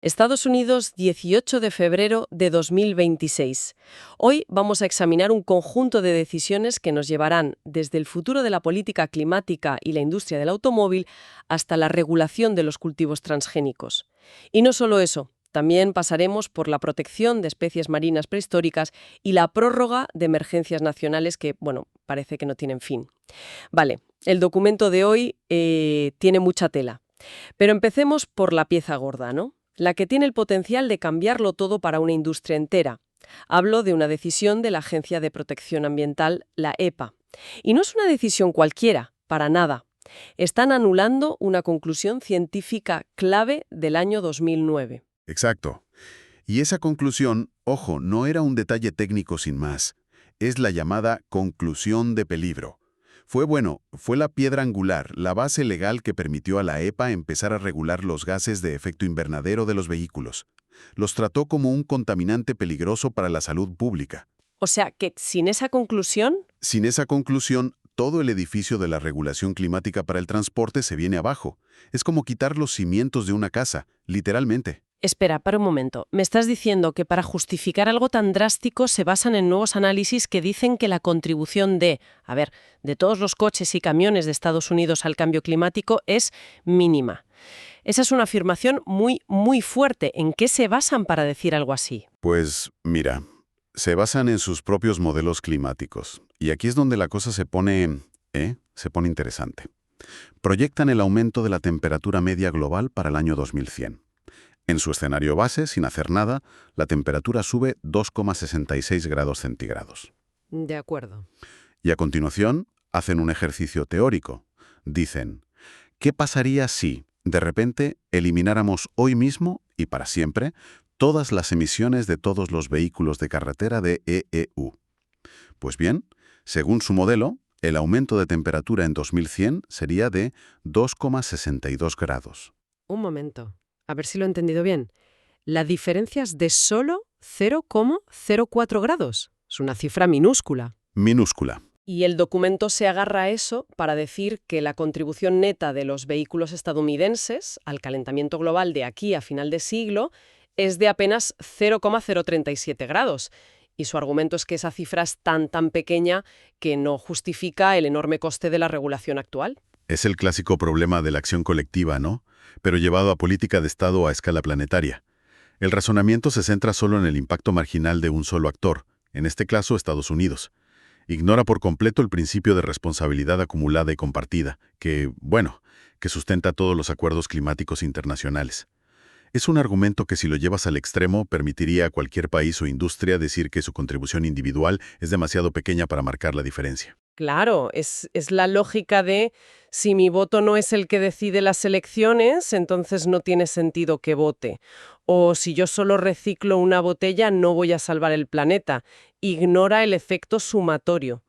Estados Unidos, 18 de febrero de 2026. Hoy vamos a examinar un conjunto de decisiones que nos llevarán desde el futuro de la política climática y la industria del automóvil hasta la regulación de los cultivos transgénicos. Y no solo eso, también pasaremos por la protección de especies marinas prehistóricas y la prórroga de emergencias nacionales que, parece que no tienen fin. Vale, el documento de hoy tiene mucha tela. Pero empecemos por la pieza gorda, ¿no? La que tiene el potencial de cambiarlo todo para una industria entera. Hablo de una decisión de la Agencia de Protección Ambiental, la EPA. Y no es una decisión cualquiera, para nada. Están anulando una conclusión científica clave del año 2009. Exacto. Y esa conclusión, ojo, no era un detalle técnico sin más. Es la llamada conclusión de peligro. Fue la piedra angular, la base legal que permitió a la EPA empezar a regular los gases de efecto invernadero de los vehículos. Los trató como un contaminante peligroso para la salud pública. O sea que sin esa conclusión... Sin esa conclusión, todo el edificio de la regulación climática para el transporte se viene abajo. Es como quitar los cimientos de una casa, literalmente. Espera, para un momento. ¿Me estás diciendo que para justificar algo tan drástico se basan en nuevos análisis que dicen que la contribución de todos los coches y camiones de Estados Unidos al cambio climático es mínima? Esa es una afirmación muy, muy fuerte. ¿En qué se basan para decir algo así? Pues, mira, se basan en sus propios modelos climáticos. Y aquí es donde la cosa se pone interesante. Proyectan el aumento de la temperatura media global para el año 2100. En su escenario base, sin hacer nada, la temperatura sube 2,66 grados centígrados. De acuerdo. Y a continuación, hacen un ejercicio teórico. Dicen, ¿qué pasaría si, de repente, elimináramos hoy mismo y para siempre todas las emisiones de todos los vehículos de carretera de EEU? Pues bien, según su modelo, el aumento de temperatura en 2100 sería de 2,62 grados. Un momento. A ver si lo he entendido bien. La diferencia es de solo 0,04 grados. Es una cifra minúscula. Minúscula. Y el documento se agarra a eso para decir que la contribución neta de los vehículos estadounidenses al calentamiento global de aquí a final de siglo es de apenas 0,037 grados. Y su argumento es que esa cifra es tan pequeña que no justifica el enorme coste de la regulación actual. Es el clásico problema de la acción colectiva, ¿no? Pero llevado a política de Estado a escala planetaria. El razonamiento se centra solo en el impacto marginal de un solo actor, en este caso Estados Unidos. Ignora por completo el principio de responsabilidad acumulada y compartida, que sustenta todos los acuerdos climáticos internacionales. Es un argumento que si lo llevas al extremo permitiría a cualquier país o industria decir que su contribución individual es demasiado pequeña para marcar la diferencia. Claro, es la lógica de si mi voto no es el que decide las elecciones, entonces no tiene sentido que vote. O si yo solo reciclo una botella, no voy a salvar el planeta. Ignora el efecto sumatorio.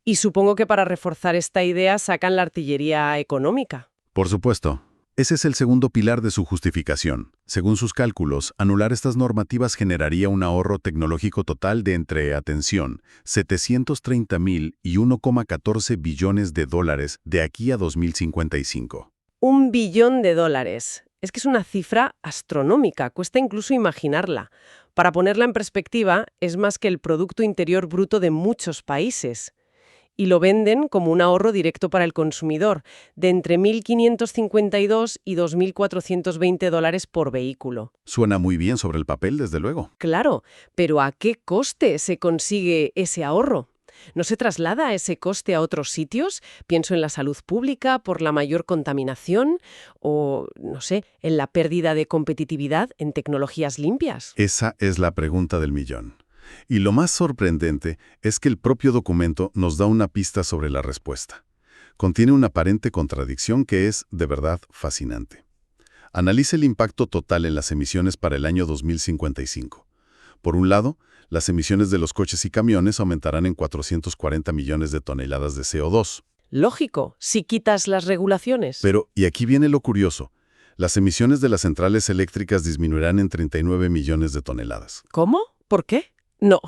Y supongo que para reforzar esta idea sacan la artillería económica. Por supuesto. Ese es el segundo pilar de su justificación. Según sus cálculos, anular estas normativas generaría un ahorro tecnológico total de entre, atención, 730.000 y 1,14 billones de dólares de aquí a 2055. $1 billón. Es que es una cifra astronómica, cuesta incluso imaginarla. Para ponerla en perspectiva, es más que el Producto Interior Bruto de muchos países. Y lo venden como un ahorro directo para el consumidor, de entre $1.552 y $2.420 por vehículo. Suena muy bien sobre el papel, desde luego. Claro, pero ¿a qué coste se consigue ese ahorro? ¿No se traslada ese coste a otros sitios? Pienso en la salud pública por la mayor contaminación o, en la pérdida de competitividad en tecnologías limpias. Esa es la pregunta del millón. Y lo más sorprendente es que el propio documento nos da una pista sobre la respuesta. Contiene una aparente contradicción que es, de verdad, fascinante. Analice el impacto total en las emisiones para el año 2055. Por un lado, las emisiones de los coches y camiones aumentarán en 440 millones de toneladas de CO2. Lógico, si quitas las regulaciones. Pero, y aquí viene lo curioso, las emisiones de las centrales eléctricas disminuirán en 39 millones de toneladas. ¿Cómo? ¿Por qué? No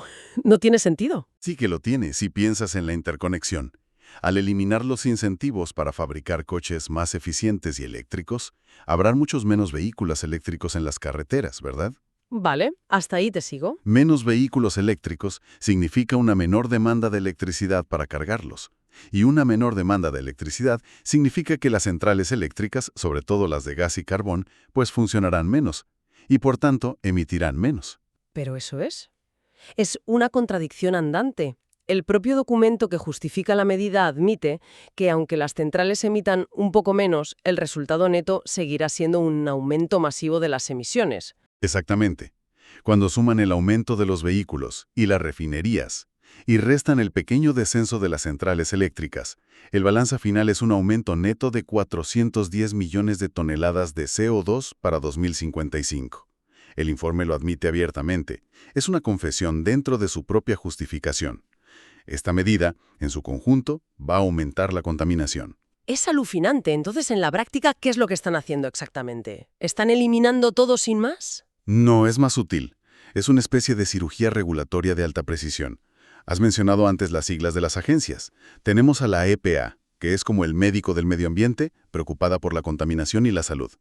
tiene sentido. Sí que lo tiene, si piensas en la interconexión. Al eliminar los incentivos para fabricar coches más eficientes y eléctricos, habrá muchos menos vehículos eléctricos en las carreteras, ¿verdad? Vale, hasta ahí te sigo. Menos vehículos eléctricos significa una menor demanda de electricidad para cargarlos. Y una menor demanda de electricidad significa que las centrales eléctricas, sobre todo las de gas y carbón, pues funcionarán menos, y por tanto emitirán menos. Pero eso es. Es una contradicción andante. El propio documento que justifica la medida admite que aunque las centrales emitan un poco menos, el resultado neto seguirá siendo un aumento masivo de las emisiones. Exactamente. Cuando suman el aumento de los vehículos y las refinerías, y restan el pequeño descenso de las centrales eléctricas, el balance final es un aumento neto de 410 millones de toneladas de CO2 para 2055. El informe lo admite abiertamente. Es una confesión dentro de su propia justificación. Esta medida, en su conjunto, va a aumentar la contaminación. Es alucinante. Entonces, en la práctica, ¿qué es lo que están haciendo exactamente? ¿Están eliminando todo sin más? No, es más sutil. Es una especie de cirugía regulatoria de alta precisión. Has mencionado antes las siglas de las agencias. Tenemos a la EPA, que es como el médico del medio ambiente, preocupada por la contaminación y la salud.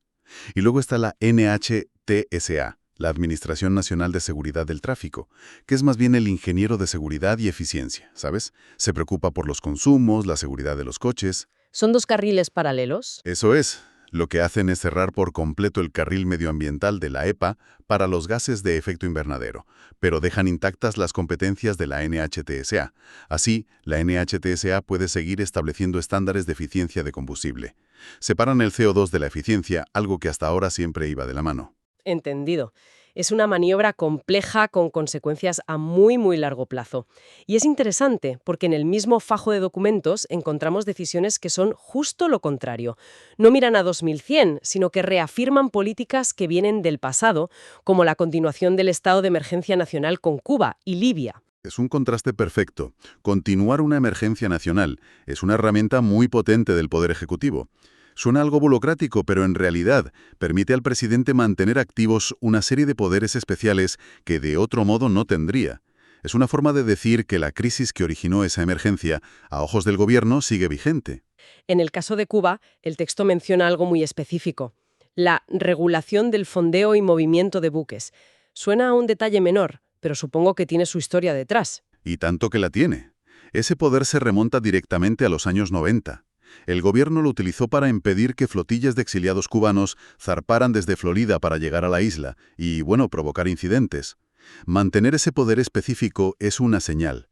Y luego está la NHTSA, la Administración Nacional de Seguridad del Tráfico, que es más bien el ingeniero de seguridad y eficiencia, ¿sabes? Se preocupa por los consumos, la seguridad de los coches. ¿Son dos carriles paralelos? Eso es. Lo que hacen es cerrar por completo el carril medioambiental de la EPA para los gases de efecto invernadero, pero dejan intactas las competencias de la NHTSA. Así, la NHTSA puede seguir estableciendo estándares de eficiencia de combustible. Separan el CO2 de la eficiencia, algo que hasta ahora siempre iba de la mano. Entendido. Es una maniobra compleja con consecuencias a muy, muy largo plazo. Y es interesante porque en el mismo fajo de documentos encontramos decisiones que son justo lo contrario. No miran a 2100, sino que reafirman políticas que vienen del pasado, como la continuación del estado de emergencia nacional con Cuba y Libia. Es un contraste perfecto. Continuar una emergencia nacional es una herramienta muy potente del Poder Ejecutivo. Suena algo burocrático, pero en realidad permite al presidente mantener activos una serie de poderes especiales que de otro modo no tendría. Es una forma de decir que la crisis que originó esa emergencia, a ojos del gobierno, sigue vigente. En el caso de Cuba, el texto menciona algo muy específico: la regulación del fondeo y movimiento de buques. Suena a un detalle menor, pero supongo que tiene su historia detrás. Y tanto que la tiene. Ese poder se remonta directamente a los años 90. El gobierno lo utilizó para impedir que flotillas de exiliados cubanos zarparan desde Florida para llegar a la isla y, bueno, provocar incidentes. Mantener ese poder específico es una señal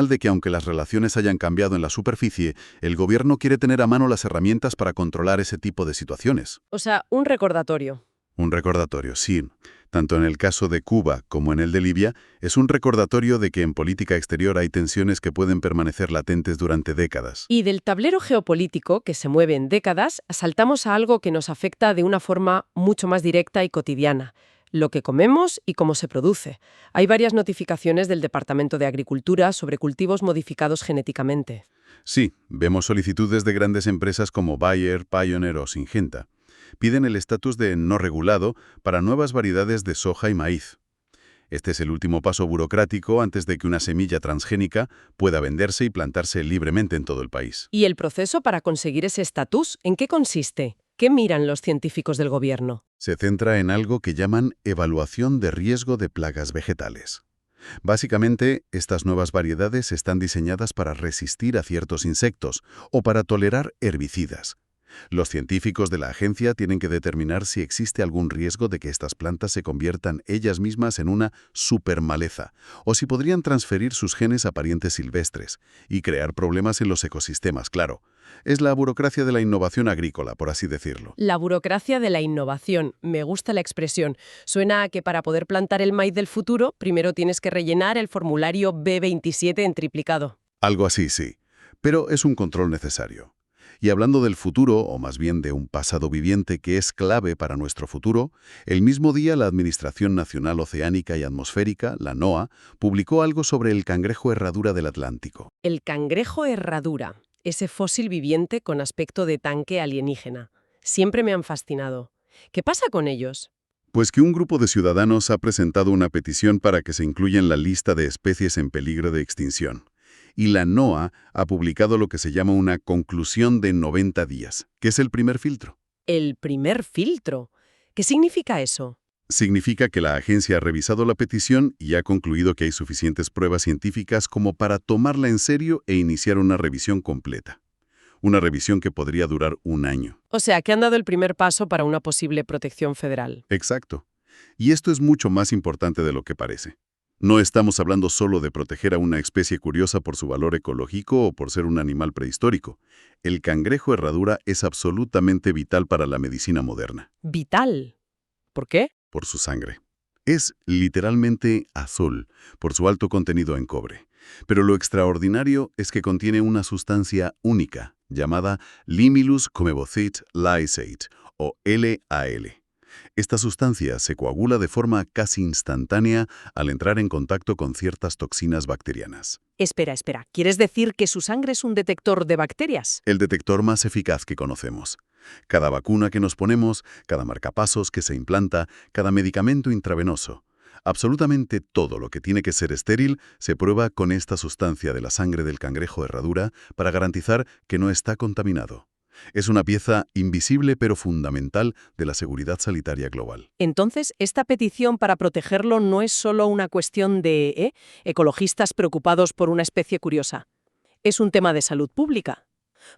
de que aunque las relaciones hayan cambiado en la superficie, el gobierno quiere tener a mano las herramientas para controlar ese tipo de situaciones. O sea, un recordatorio. Un recordatorio, sí. Tanto en el caso de Cuba como en el de Libia, es un recordatorio de que en política exterior hay tensiones que pueden permanecer latentes durante décadas. Y del tablero geopolítico, que se mueve en décadas, saltamos a algo que nos afecta de una forma mucho más directa y cotidiana: lo que comemos y cómo se produce. Hay varias notificaciones del Departamento de Agricultura sobre cultivos modificados genéticamente. Sí, vemos solicitudes de grandes empresas como Bayer, Pioneer o Syngenta. Piden el estatus de no regulado para nuevas variedades de soja y maíz. Este es el último paso burocrático antes de que una semilla transgénica pueda venderse y plantarse libremente en todo el país. ¿Y el proceso para conseguir ese estatus, en qué consiste? ¿Qué miran los científicos del gobierno? Se centra en algo que llaman evaluación de riesgo de plagas vegetales. Básicamente, estas nuevas variedades están diseñadas para resistir a ciertos insectos o para tolerar herbicidas. Los científicos de la agencia tienen que determinar si existe algún riesgo de que estas plantas se conviertan ellas mismas en una supermaleza, o si podrían transferir sus genes a parientes silvestres y crear problemas en los ecosistemas, claro. Es la burocracia de la innovación agrícola, por así decirlo. La burocracia de la innovación. Me gusta la expresión. Suena a que para poder plantar el maíz del futuro, primero tienes que rellenar el formulario B27 en triplicado. Algo así, sí. Pero es un control necesario. Y hablando del futuro, o más bien de un pasado viviente que es clave para nuestro futuro, el mismo día la Administración Nacional Oceánica y Atmosférica, la NOAA, publicó algo sobre el cangrejo herradura del Atlántico. El cangrejo herradura, ese fósil viviente con aspecto de tanque alienígena. Siempre me han fascinado. ¿Qué pasa con ellos? Pues que un grupo de ciudadanos ha presentado una petición para que se incluya en la lista de especies en peligro de extinción. Y la NOAA ha publicado lo que se llama una conclusión de 90 días, que es el primer filtro. El primer filtro. ¿Qué significa eso? Significa que la agencia ha revisado la petición y ha concluido que hay suficientes pruebas científicas como para tomarla en serio e iniciar una revisión completa. Una revisión que podría durar un año. O sea, que han dado el primer paso para una posible protección federal. Exacto. Y esto es mucho más importante de lo que parece. No estamos hablando solo de proteger a una especie curiosa por su valor ecológico o por ser un animal prehistórico. El cangrejo herradura es absolutamente vital para la medicina moderna. ¿Vital? ¿Por qué? Por su sangre. Es literalmente azul, por su alto contenido en cobre. Pero lo extraordinario es que contiene una sustancia única, llamada Limulus comebothate lysate, o LAL. Esta sustancia se coagula de forma casi instantánea al entrar en contacto con ciertas toxinas bacterianas. Espera. ¿Quieres decir que su sangre es un detector de bacterias? El detector más eficaz que conocemos. Cada vacuna que nos ponemos, cada marcapasos que se implanta, cada medicamento intravenoso. Absolutamente todo lo que tiene que ser estéril se prueba con esta sustancia de la sangre del cangrejo herradura para garantizar que no está contaminado. Es una pieza invisible pero fundamental de la seguridad sanitaria global. Entonces, esta petición para protegerlo no es solo una cuestión de ecologistas preocupados por una especie curiosa. Es un tema de salud pública.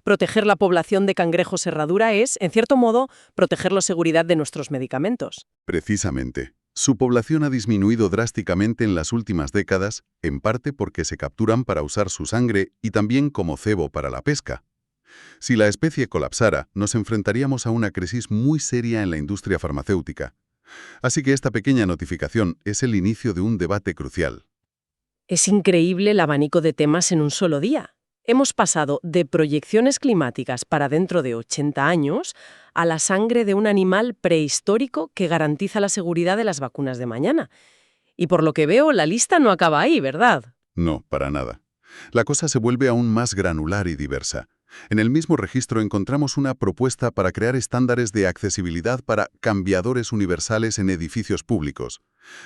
Proteger la población de cangrejos herradura es, en cierto modo, proteger la seguridad de nuestros medicamentos. Precisamente. Su población ha disminuido drásticamente en las últimas décadas, en parte porque se capturan para usar su sangre y también como cebo para la pesca. Si la especie colapsara, nos enfrentaríamos a una crisis muy seria en la industria farmacéutica. Así que esta pequeña notificación es el inicio de un debate crucial. Es increíble el abanico de temas en un solo día. Hemos pasado de proyecciones climáticas para dentro de 80 años a la sangre de un animal prehistórico que garantiza la seguridad de las vacunas de mañana. Y por lo que veo, la lista no acaba ahí, ¿verdad? No, para nada. La cosa se vuelve aún más granular y diversa. En el mismo registro encontramos una propuesta para crear estándares de accesibilidad para cambiadores universales en edificios públicos,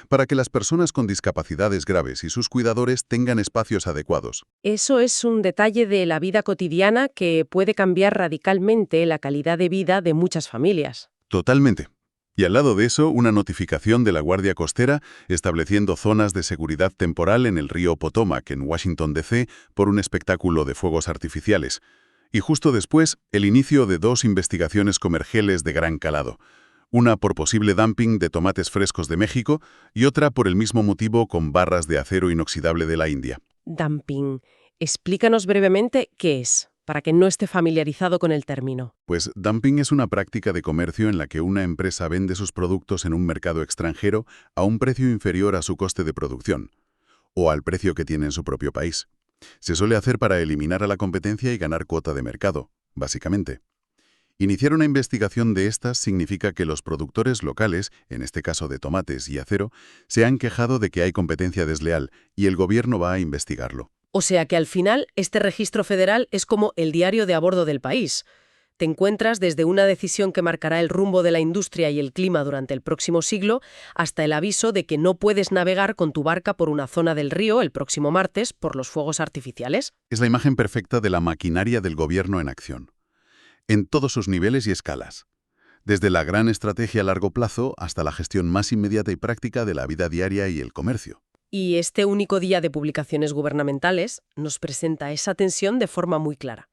para que las personas con discapacidades graves y sus cuidadores tengan espacios adecuados. Eso es un detalle de la vida cotidiana que puede cambiar radicalmente la calidad de vida de muchas familias. Totalmente. Y al lado de eso, una notificación de la Guardia Costera estableciendo zonas de seguridad temporal en el río Potomac, en Washington, D.C., por un espectáculo de fuegos artificiales. Y justo después, el inicio de 2 investigaciones comerciales de gran calado. Una por posible dumping de tomates frescos de México y otra por el mismo motivo con barras de acero inoxidable de la India. Dumping. Explícanos brevemente qué es, para quien no esté familiarizado con el término. Pues dumping es una práctica de comercio en la que una empresa vende sus productos en un mercado extranjero a un precio inferior a su coste de producción, o al precio que tiene en su propio país. Se suele hacer para eliminar a la competencia y ganar cuota de mercado, básicamente. Iniciar una investigación de estas significa que los productores locales, en este caso de tomates y acero, se han quejado de que hay competencia desleal y el gobierno va a investigarlo. O sea que al final este registro federal es como el diario de a bordo del país. Te encuentras desde una decisión que marcará el rumbo de la industria y el clima durante el próximo siglo hasta el aviso de que no puedes navegar con tu barca por una zona del río el próximo martes por los fuegos artificiales. Es la imagen perfecta de la maquinaria del gobierno en acción, en todos sus niveles y escalas. Desde la gran estrategia a largo plazo hasta la gestión más inmediata y práctica de la vida diaria y el comercio. Y este único día de publicaciones gubernamentales nos presenta esa tensión de forma muy clara.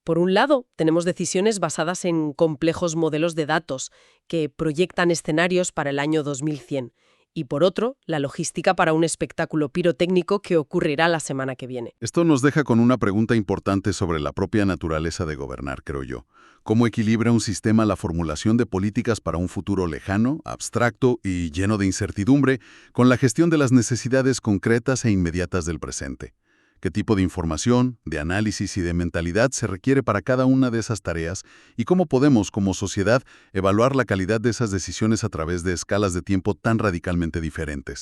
Por un lado, tenemos decisiones basadas en complejos modelos de datos que proyectan escenarios para el año 2100 y por otro, la logística para un espectáculo pirotécnico que ocurrirá la semana que viene. Esto nos deja con una pregunta importante sobre la propia naturaleza de gobernar, creo yo. ¿Cómo equilibra un sistema la formulación de políticas para un futuro lejano, abstracto y lleno de incertidumbre con la gestión de las necesidades concretas e inmediatas del presente? ¿Qué tipo de información, de análisis y de mentalidad se requiere para cada una de esas tareas? ¿Y cómo podemos, como sociedad, evaluar la calidad de esas decisiones a través de escalas de tiempo tan radicalmente diferentes?